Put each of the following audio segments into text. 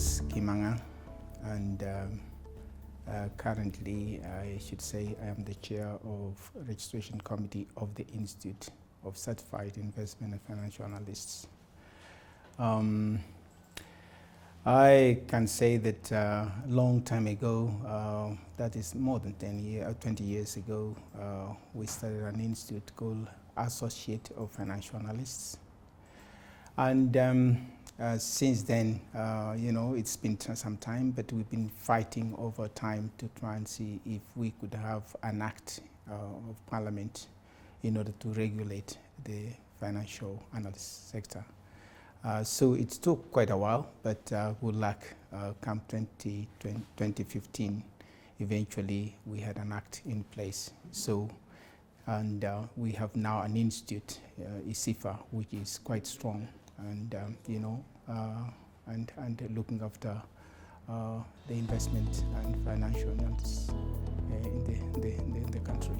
was Kimang'a, and currently I should say I am the chair of registration committee of the Institute of Certified Investment and Financial Analysts. I can say that a long time ago, that is more than 20 years ago, we started an institute called Associate of Financial Analysts. And since then, it's been some time, but we've been fighting over time to try and see if we could have an act of parliament in order to regulate the financial analyst sector. So it took quite a while, but good luck, come 2015, eventually we had an act in place. So, and we have now an institute, ICIFA, which is quite strong, and and looking after the investment and financial analysts in the country.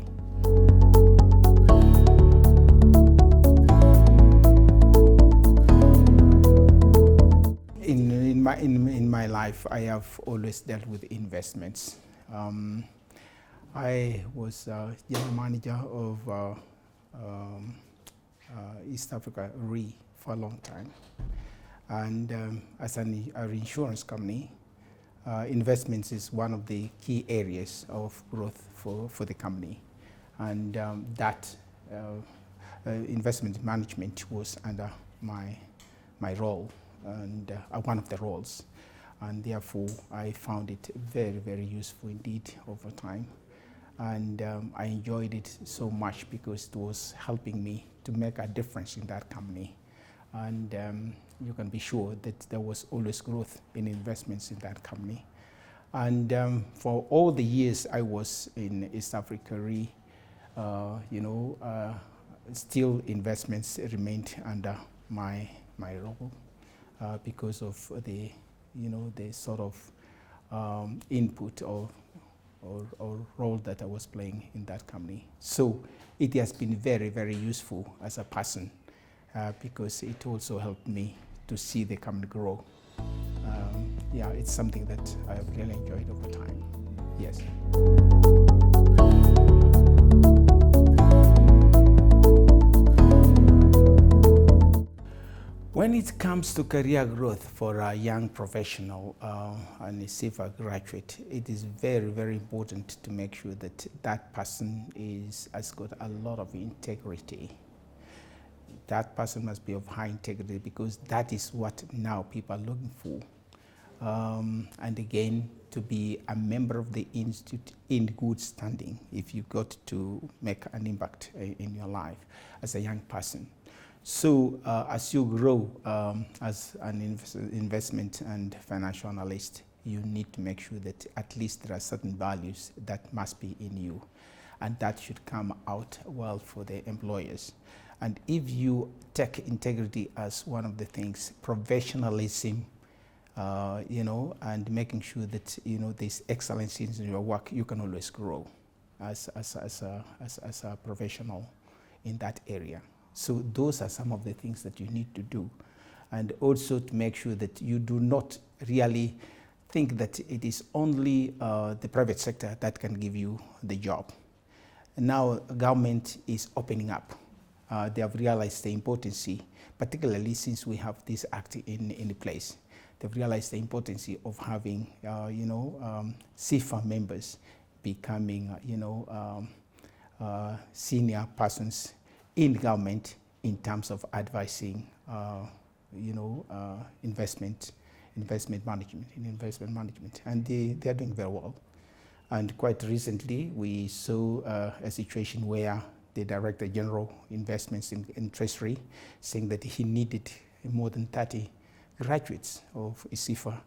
In my life, I have always dealt with investments. I was general manager of East Africa Re for a long time, and as an insurance company, investments is one of the key areas of growth for the company, and that investment management was under my role, and one of the roles, and therefore I found it very, very useful indeed over time, and I enjoyed it so much because it was helping me to make a difference in that company, and you can be sure that there was always growth in investments in that company. And for all the years I was in East Africa Re, still investments remained under my role. Because of the sort of input or role that I was playing in that company. So it has been very, very useful as a person because it also helped me to see the company grow. It's something that I have really enjoyed over time. Yes. When it comes to career growth for a young professional and a ICIFA graduate, it is very, very important to make sure that that person has got a lot of integrity. That person must be of high integrity because that is what now people are looking for. And again, to be a member of the institute in good standing if you got to make an impact in your life as a young person. So as you grow as an investment and financial analyst, you need to make sure that at least there are certain values that must be in you, and that should come out well for the employers. And if you take integrity as one of the things, professionalism, and making sure that there's excellence in your work, you can always grow as a professional in that area. So those are some of the things that you need to do, and also to make sure that you do not really think that it is only the private sector that can give you the job. And now government is opening up. They have realized the importance, particularly since we have this act in place. They've realized the importance of having ICIFA members becoming senior persons in government in terms of advising, investment management, and they are doing very well. And quite recently, we saw a situation where the Director General Investments in Treasury saying that he needed more than 30 graduates of ICIFA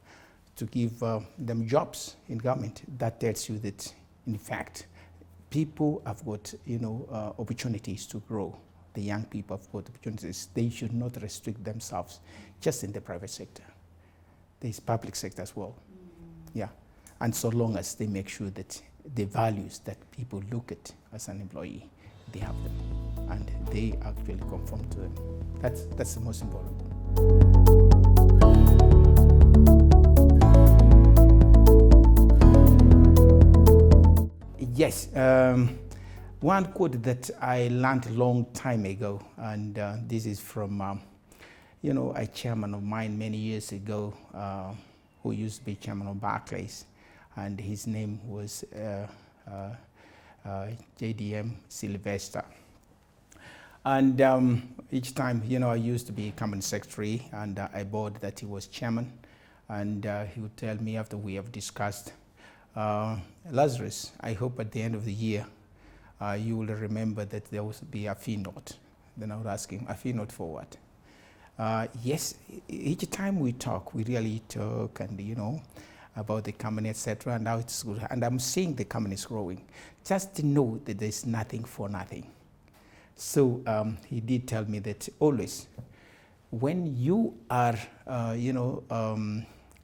to give them jobs in government. That tells you that, in fact, people have got opportunities to grow. The young people have got opportunities. They should not restrict themselves just in the private sector. There's public sector as well. Yeah, and so long as they make sure that the values that people look at as an employee, they have them, and they actually conform to them. That's the most important. One quote that I learned a long time ago, and this is from, a chairman of mine many years ago, who used to be chairman of Barclays, and his name was JDM Sylvester. And each time, I used to be company secretary, and I bored that he was chairman, and he would tell me after we have discussed, Lazarus, I hope at the end of the year, you will remember that there will be a fee note. Then I would ask him, a fee note for what? Yes, each time we talk, we really talk, and about the company, etc., and how it's good. And I'm seeing the company is growing. Just to know that there's nothing for nothing. So he did tell me that always, when you are,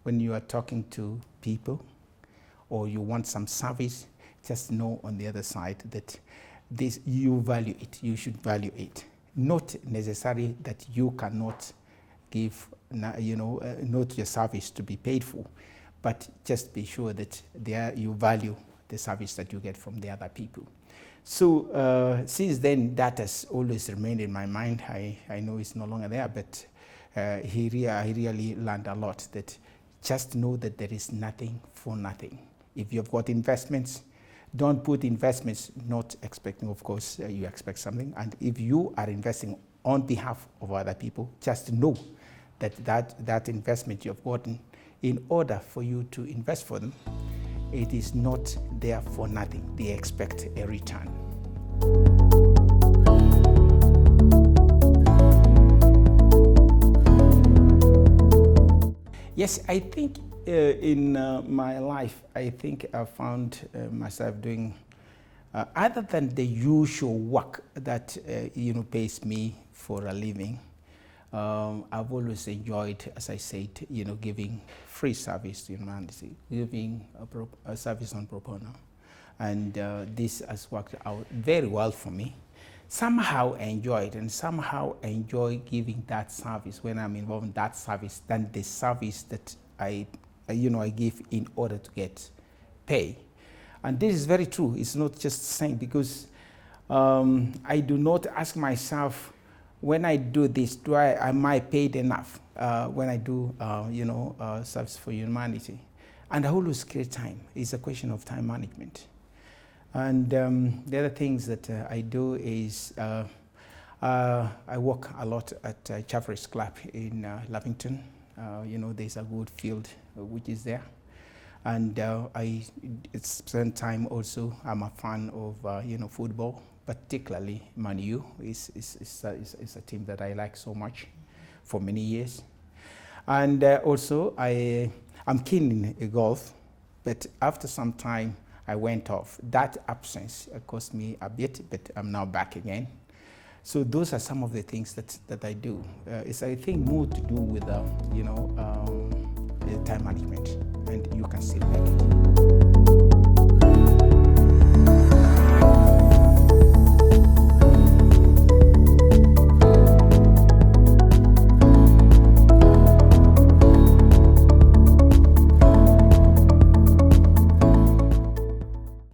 when you are talking to people, or you want some service, just know on the other side that this, you value it. You should value it. Not necessarily that you cannot give, not your service to be paid for, but just be sure that you value the service that you get from the other people. So since then, that has always remained in my mind. I know it's no longer there, but I really learned a lot, that just know that there is nothing for nothing. If you've got investments, don't put investments not expecting, of course, you expect something. And if you are investing on behalf of other people, just know that investment you've gotten, in order for you to invest for them, it is not there for nothing. They expect a return. Yes, I think in my life, I think I found myself doing, other than the usual work that pays me for a living, I've always enjoyed, as I said, giving free service to humanity, giving a service on pro bono. And this has worked out very well for me. Somehow I enjoy it, and somehow I enjoy giving that service when I'm involved in that service than the service that I give in order to get pay. And this is very true. It's not just saying, because I do not ask myself, when I do this, am I paid enough when I do, service for humanity? And I always create time. It's a question of time management. And the other things that I do is I work a lot at Chaffrey's Club in Lavington. There's a good field which is there. And I spend time also. I'm a fan of, football. Particularly Man U is a team that I like so much for many years. And also I'm keen in golf, but after some time I went off. That absence cost me a bit, but I'm now back again. So those are some of the things that I do. It's, I think, more to do with time management, and you can still make it.